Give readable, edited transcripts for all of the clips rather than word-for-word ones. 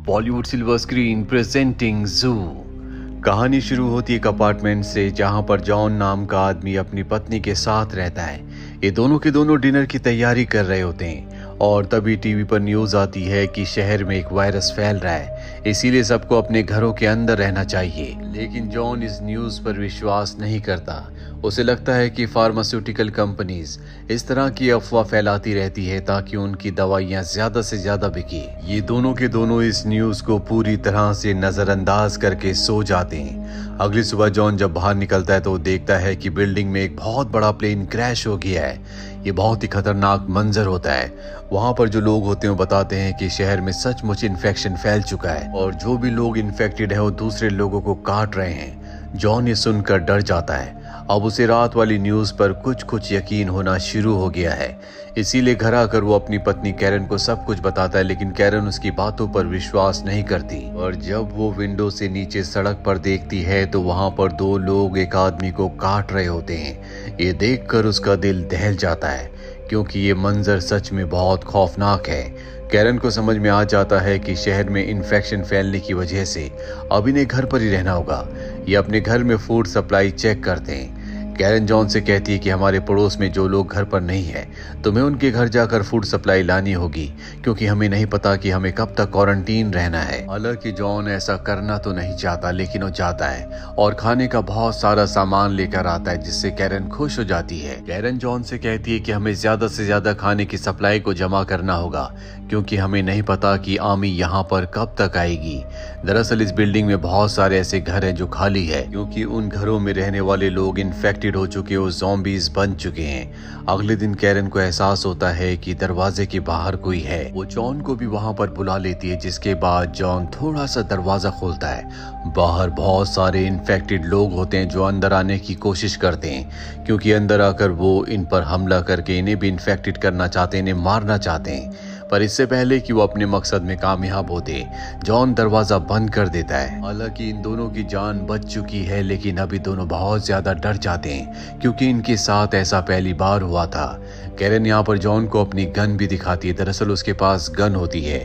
Bollywood silver screen presenting जू। कहानी शुरू होती है एक अपार्टमेंट से जहां पर जॉन नाम का आदमी अपनी पत्नी के साथ रहता है। ये दोनों के दोनों डिनर की तैयारी कर रहे होते हैं और तभी टीवी पर न्यूज आती है कि शहर में एक वायरस फैल रहा है, इसीलिए सबको अपने घरों के अंदर रहना चाहिए। लेकिन जॉन इस न्यूज पर विश्वास नहीं करता। उसे लगता है कि फार्मास्यूटिकल कंपनीज इस तरह की अफवाह फैलाती रहती है ताकि उनकी दवाइयां ज्यादा से ज्यादा बिके। ये दोनों के दोनों इस न्यूज को पूरी तरह से नजरअंदाज करके सो जाते हैं। अगली सुबह जॉन जब बाहर निकलता है तो वो देखता है कि बिल्डिंग में एक बहुत बड़ा प्लेन क्रैश हो गया है। ये बहुत ही खतरनाक मंजर होता है। वहां पर जो लोग होते हैं वो बताते हैं कि शहर में सचमुच इन्फेक्शन फैल चुका है और जो भी लोग इन्फेक्टेड है वो दूसरे लोगों को काट रहे हैं। जॉन ये सुनकर डर जाता है। अब उसे रात वाली न्यूज पर कुछ यकीन होना शुरू हो गया है, इसीलिए घर आकर वो अपनी पत्नी कैरन को सब कुछ बताता है। लेकिन कैरन उसकी बातों पर विश्वास नहीं करती और जब वो विंडो से नीचे सड़क पर देखती है तो वहां पर दो लोग एक आदमी को काट रहे होते हैं। ये देखकर उसका दिल दहल जाता है क्योंकि ये मंजर सच में बहुत खौफनाक है। कैरन को समझ में आ जाता है कि शहर में इन्फेक्शन फैलने की वजह से अब इन्हें घर पर ही रहना होगा। ये अपने घर में फूड सप्लाई चेक करते हैं। कैरन जॉन से कहती है कि हमारे पड़ोस में जो लोग घर पर नहीं है तुम्हें उनके घर जाकर फूड सप्लाई लानी होगी क्योंकि हमें नहीं पता कि हमें कब तक क्वारंटीन रहना है। हालांकि जॉन ऐसा करना तो नहीं चाहता लेकिन वो जाता है और खाने का बहुत सारा सामान लेकर आता है जिससे कैरन खुश हो जाती है। कैरन जॉन से कहती है कि हमें ज्यादा से ज्यादा खाने की सप्लाई को जमा करना होगा क्योंकि हमें नहीं पता कि आर्मी यहाँ पर कब तक आएगी। दरअसल इस बिल्डिंग में बहुत सारे ऐसे घर हैं जो खाली है क्योंकि उन घरों में रहने वाले लोग इन्फेक्टेड हो चुके और ज़ॉम्बीज बन चुके हैं। अगले दिन कैरन को एहसास होता है कि दरवाजे के बाहर कोई है। वो जॉन को भी वहां पर बुला लेती है जिसके बाद जॉन थोड़ा सा दरवाजा खोलता है। बाहर बहुत सारे इन्फेक्टेड लोग होते हैं जो अंदर आने की कोशिश करते हैं क्योंकि अंदर आकर वो इन पर हमला करके इन्हें भी इन्फेक्टेड करना चाहते हैं, इन्हें मारना चाहते हैं। पर इससे पहले कि वो अपने मकसद में कामयाब होते जॉन दरवाजा बंद कर देता है। हालांकि इन दोनों की जान बच चुकी है लेकिन अभी दोनों बहुत ज्यादा डर जाते हैं क्योंकि इनके साथ ऐसा पहली बार हुआ था। कैरन यहाँ पर जॉन को अपनी गन भी दिखाती है। दरअसल उसके पास गन होती है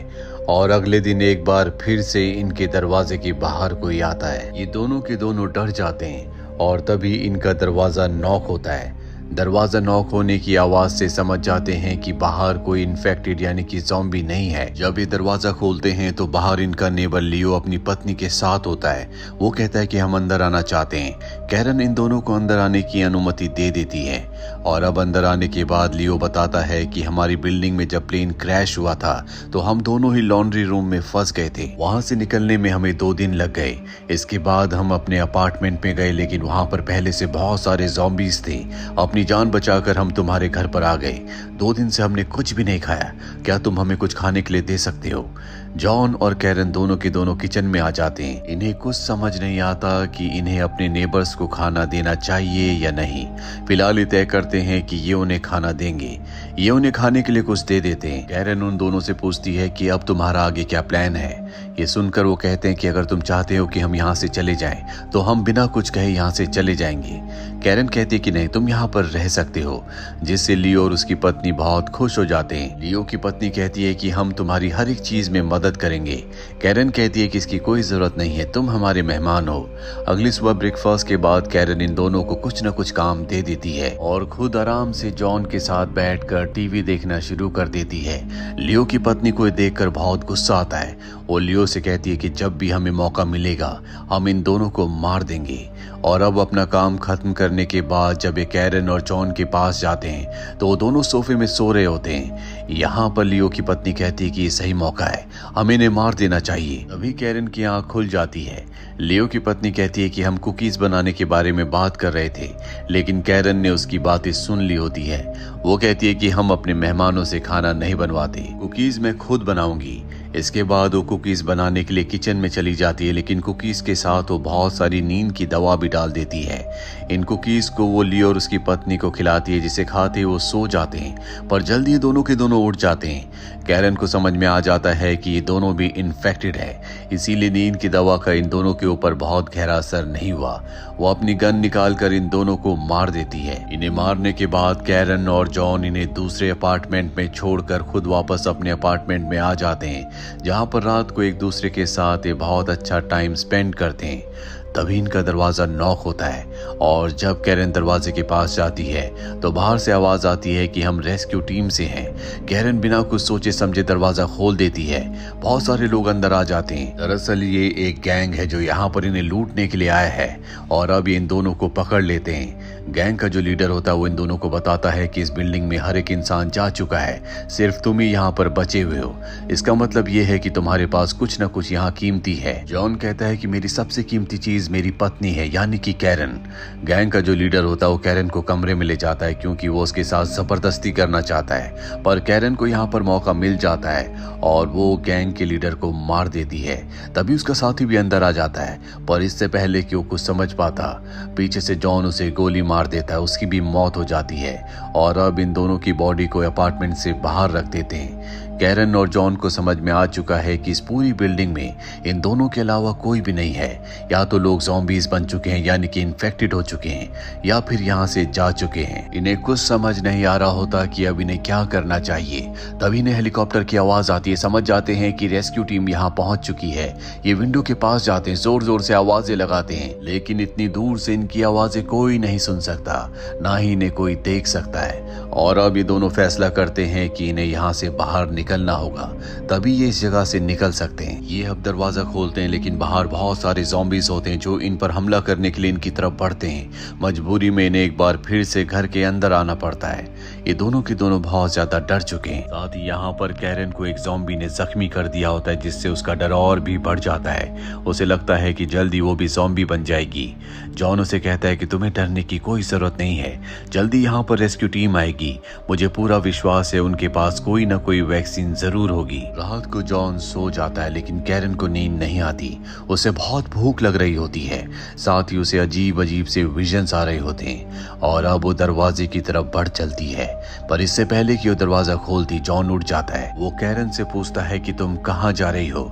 और अगले दिन एक बार फिर से इनके दरवाजे के बाहर कोई आता है। ये दोनों के दोनों डर जाते हैं और तभी इनका दरवाजा नॉक होता है। दरवाजा नॉक होने की आवाज से समझ जाते हैं कि बाहर कोई इन्फेक्टेड यानी कि ज़ॉम्बी नहीं है। जब ये दरवाजा खोलते हैं तो बाहर इनका नेबर लियो अपनी पत्नी के साथ होता है। वो कहता है कि हम अंदर आना चाहते हैं। कैरन इन दोनों को अंदर आने की अनुमति दे देती है और अब अंदर आने के बाद लियो बताता है कि हमारी बिल्डिंग में जब प्लेन क्रैश हुआ था तो हम दोनों ही लॉन्ड्री रूम में फंस गए थे। वहां से निकलने में हमें 2 दिन लग गए। इसके बाद हम अपने अपार्टमेंट में गए लेकिन वहां पर पहले से बहुत सारे ज़ॉम्बीज थे। अपनी जान बचाकर हम तुम्हारे घर पर आ गए। 2 दिन से हमने कुछ भी नहीं खाया। क्या तुम हमें कुछ खाने के लिए दे सकते हो? जॉन और कैरन दोनों के दोनों किचन में आ जाते हैं। इन्हें कुछ समझ नहीं आता कि इन्हें अपने नेबर्स को खाना देना चाहिए या नहीं। फिलहाल ये तय करते हैं कि ये उन्हें खाना देंगे। ये उन्हें खाने के लिए कुछ दे देते हैं। कैरन उन दोनों से पूछती है कि अब तुम्हारा आगे क्या प्लान है। ये सुनकर वो कहते हैं कि अगर तुम चाहते हो कि हम यहाँ से चले जाएं तो हम बिना कुछ कहे यहाँ से चले जाएंगे। कैरन कहती है कि नहीं, तुम यहाँ पर रह सकते हो, जिससे लियो और उसकी पत्नी बहुत खुश हो जाते हैं। लियो की पत्नी कहती है कि हम तुम्हारी हर एक चीज में मदद करेंगे। कैरन कहती है कि इसकी कोई जरूरत नहीं है, तुम हमारे मेहमान हो। अगली सुबह ब्रेकफास्ट के बाद कैरन इन दोनों को कुछ न कुछ काम दे देती है और खुद आराम से जॉन के साथ बैठकर टीवी देखना शुरू कर देती है। लियो की पत्नी को देखकर बहुत गुस्सा आता है। वो लियो से कहती है कि जब भी हमें मौका मिलेगा हम इन दोनों को मार देंगे। और अब अपना काम खत्म करने के बाद जब ये कैरन और जॉन के पास जाते हैं तो वो दोनों सोफे में सो रहे होते हैं। यहाँ पर लियो की पत्नी कहती है कि ये सही मौका है, हमें इन्हें मार देना चाहिए। तभी कैरन की आंख खुल जाती है। लियो की पत्नी कहती है कि हम कुकीज बनाने के बारे में बात कर रहे थे, लेकिन कैरन ने उसकी बातें सुन ली होती है। वो कहती है कि हम अपने मेहमानों से खाना नहीं बनवाते, कुकीज मैं खुद बनाऊंगी। इसके बाद वो कुकीज बनाने के लिए किचन में चली जाती है लेकिन कुकीज के साथ वो बहुत सारी नींद की दवा भी डाल देती है। इन कुकीज को वो लियो और उसकी पत्नी को खिलाती है जिसे खाते वो सो जाते हैं। पर जल्दी दोनों के दोनों उठ जाते हैं। कैरन को समझ में आ जाता है कि ये दोनों भी इन्फेक्टेड है, इसीलिए नींद की दवा का इन दोनों के ऊपर बहुत गहरा असर नहीं हुआ। वो अपनी गन निकाल कर इन दोनों को मार देती है। इन्हें मारने के बाद कैरन और जॉन इन्हें दूसरे अपार्टमेंट में छोड़कर खुद वापस अपने अपार्टमेंट में आ जाते हैं। जहाँ पर रात को एक दूसरे के साथ ये बहुत अच्छा टाइम स्पेंड करते हैं। तभी इनका दरवाज़ा नॉक होता है और जब कैरन दरवाजे के पास जाती है तो बाहर से आवाज़ आती है कि हम रेस्क्यू टीम से हैं। कैरन बिना कुछ सोचे समझे दरवाज़ा खोल देती है। बहुत सारे लोग अंदर आ जाते हैं। दरअसल ये एक गैंग है जो यहाँ पर इन्हें लूटने के लिए आया है और अब ये इन दोनों को पकड़ लेते हैं। गैंग का जो लीडर होता है वो इन दोनों को बताता है कि इस बिल्डिंग में हर एक इंसान जा चुका है, सिर्फ तुम ही यहाँ पर बचे हुए हो। इसका मतलब ये है कि तुम्हारे पास कुछ न कुछ यहाँ कीमती है। जॉन कहता है कि मेरी सबसे कीमती चीज मेरी पत्नी है, यानी कि कैरन। गैंग का जो लीडर होता है वो कैरन को कमरे में ले जाता है क्योंकि वो उसके साथ जबरदस्ती करना चाहता है, पर कैरन को यहाँ पर मौका मिल जाता है और वो गैंग के लीडर को मार देती है। तभी उसका साथी भी अंदर आ जाता है, पर इससे पहले कि वो कुछ समझ पाता पीछे से जॉन उसे गोली मार देता है। उसकी भी मौत हो जाती है और अब इन दोनों की बॉडी को अपार्टमेंट से बाहर रख देते हैं। कैरन और जॉन को समझ में आ चुका है कि इस पूरी बिल्डिंग में इन दोनों के अलावा कोई भी नहीं है। या तो लोग ज़ॉम्बीज बन चुके हैं यानी कि इन्फेक्टेड हो चुके हैं, या फिर यहाँ से जा चुके हैं। इन्हें कुछ समझ नहीं आ रहा होता कि अब इन्हें क्या करना चाहिए। तभी इन्हें हेलीकॉप्टर की आवाज़ आती है। समझ जाते हैं कि रेस्क्यू टीम यहाँ पहुंच चुकी है। ये विंडो के पास जाते हैं, जोर जोर से आवाजें लगाते हैं, लेकिन इतनी दूर से इनकी आवाजें कोई नहीं सुन सकता, ना ही इन्हें कोई देख सकता है। और अब ये दोनों फैसला करते हैं कि इन्हें यहाँ से बाहर निकलना होगा, तभी ये इस जगह से निकल सकते हैं। ये अब दरवाजा खोलते हैं, लेकिन बाहर बहुत सारे ज़ॉम्बीज होते हैं जो इन पर हमला करने के लिए इनकी तरफ बढ़ते हैं। मजबूरी में इन्हें एक बार फिर से घर के अंदर आना पड़ता है। ये दोनों के दोनों बहुत ज्यादा डर चुके हैं। साथ ही यहाँ पर कैरन को एक ज़ॉम्बी ने जख्मी कर दिया होता है, जिससे उसका डर और भी बढ़ जाता है। उसे लगता है कि जल्दी वो भी ज़ॉम्बी बन जाएगी। जॉन उसे कहता है कि तुम्हें डरने की कोई जरूरत नहीं है, जल्दी यहाँ पर रेस्क्यू टीम आएगी। मुझे पूरा विश्वास है उनके पास कोई ना कोई वैक्सीन जरूर होगी। रात को जॉन सो जाता है, लेकिन कैरन को नींद नहीं आती। उसे बहुत भूख लग रही होती है, साथ ही उसे अजीब अजीब से विजन्स आ रहे होते हैं और अब वो दरवाजे की तरफ बढ़ चलती है। पर इससे पहले कि वो दरवाजा खोलती, जॉन उठ जाता है। वो कैरन से पूछता है कि तुम कहाँ जा रही हो।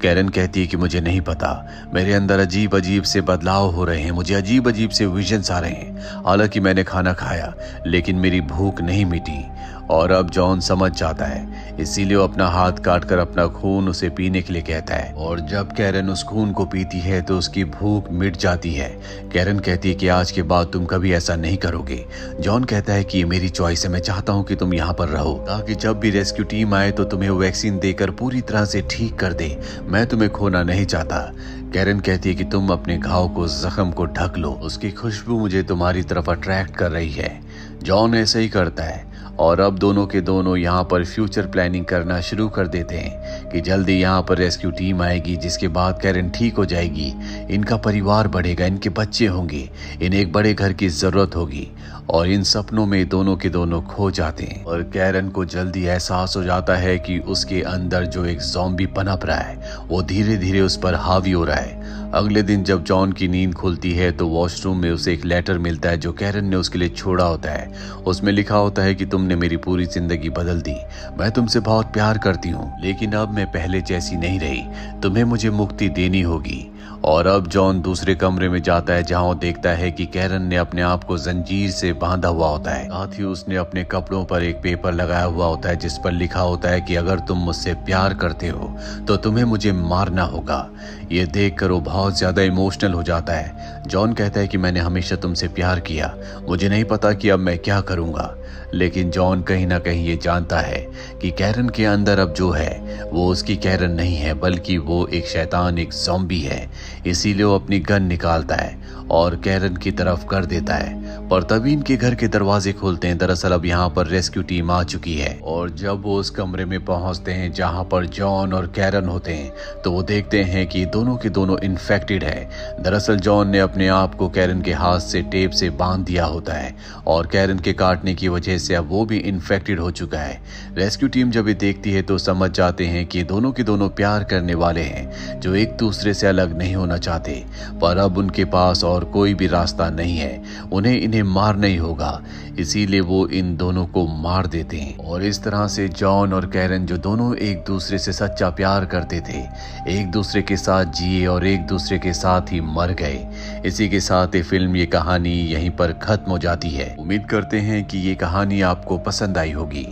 कैरन कहती है कि मुझे नहीं पता, मेरे अंदर अजीब अजीब से बदलाव हो रहे हैं, मुझे अजीब अजीब से विजन्स आ रहे हैं। हालांकि मैंने खाना खाया, लेकिन मेरी भूख नहीं मिटी। और अब जॉन समझ जाता है, इसीलिए वो अपना हाथ काट कर अपना खून उसे पीने के लिए कहता है। और जब कैरन उस खून को पीती है तो उसकी भूख मिट जाती है। कैरन कहती है कि आज के बाद तुम कभी ऐसा नहीं करोगे। जॉन कहता है कि ये मेरी चॉइस है, मैं चाहता हूँ कि तुम यहाँ पर रहो ताकि जब भी रेस्क्यू टीम आए तो तुम्हें वैक्सीन देकर पूरी तरह से ठीक कर दे। मैं तुम्हें खोना नहीं चाहता। कैरन कहती है कि तुम अपने घाव को, जख्म को ढक लो, उसकी खुशबू मुझे तुम्हारी तरफ अट्रैक्ट कर रही है। जॉन ऐसे ही करता है और अब दोनों के दोनों यहाँ पर फ्यूचर प्लानिंग करना शुरू कर देते हैं कि जल्दी यहाँ पर रेस्क्यू टीम आएगी, जिसके बाद कैरन ठीक हो जाएगी, इनका परिवार बढ़ेगा, इनके बच्चे होंगे, इन्हें एक बड़े घर की जरूरत होगी। और इन सपनों में दोनों के दोनों खो जाते हैं और कैरन को जल्दी एहसास हो जाता है कि उसके अंदर जो एक ज़ॉम्बी पनप रहा है वो धीरे धीरे उस पर हावी हो रहा है। अगले दिन जब जॉन की नींद खुलती है तो वॉशरूम में उसे एक लेटर मिलता है जो कैरन ने उसके लिए छोड़ा होता है। उसमें लिखा होता है कि तुमने मेरी पूरी जिंदगी बदल दी, मैं तुमसे बहुत प्यार करती हूँ, लेकिन अब मैं पहले जैसी नहीं रही, तुम्हें मुझे मुक्ति देनी होगी। और अब जॉन दूसरे कमरे में जाता है जहां वो देखता है कि कैरन ने अपने आप को जंजीर से बांधा हुआ होता है। साथ ही उसने अपने कपड़ों पर एक पेपर लगाया हुआ होता है जिस पर लिखा होता है कि अगर तुम मुझसे प्यार करते हो तो तुम्हें मुझे मारना होगा। ये देखकर वो बहुत ज्यादा इमोशनल हो जाता है। जॉन कहता है कि मैंने हमेशा तुमसे प्यार किया, मुझे नहीं पता कि अब मैं क्या करूंगा। लेकिन जॉन कहीं ना कहीं ये जानता है कि कैरन के अंदर अब जो है वो उसकी कैरन नहीं है, बल्कि वो एक शैतान, एक ज़ॉम्बी है। इसीलिए वो अपनी गन निकालता है और कैरन की तरफ कर देता है। पर तभी इनके घर के दरवाजे खुलते हैं। दरअसल अब यहाँ पर रेस्क्यू टीम आ चुकी है और जब वो उस कमरे में पहुंचते हैं जहाँ पर जॉन और कैरन होते हैं तो वो देखते हैं कि दोनों के दोनों इन्फेक्टेड है। दरअसल जॉन ने अपने आप को कैरन के हाथ से टेप से बांध दिया होता है और कैरन के काटने की वजह से अब वो भी इन्फेक्टेड हो चुका है। रेस्क्यू टीम जब ये देखती है तो समझ जाते हैं कि दोनों के दोनों प्यार करने वाले हैं जो एक दूसरे से अलग नहीं होना चाहते, पर अब उनके पास और कोई भी रास्ता नहीं है, उन्हें इन्हें मारना ही होगा। इसीलिए वो इन दोनों को मार देते हैं और इस तरह से जॉन और कैरन जो दोनों एक दूसरे से सच्चा प्यार करते थे, एक दूसरे के साथ जिए और एक दूसरे के साथ ही मर गए। इसी के साथ ये फिल्म, ये कहानी यहीं पर खत्म हो जाती है। उम्मीद करते हैं कि ये कहानी आपको पसंद आई होगी।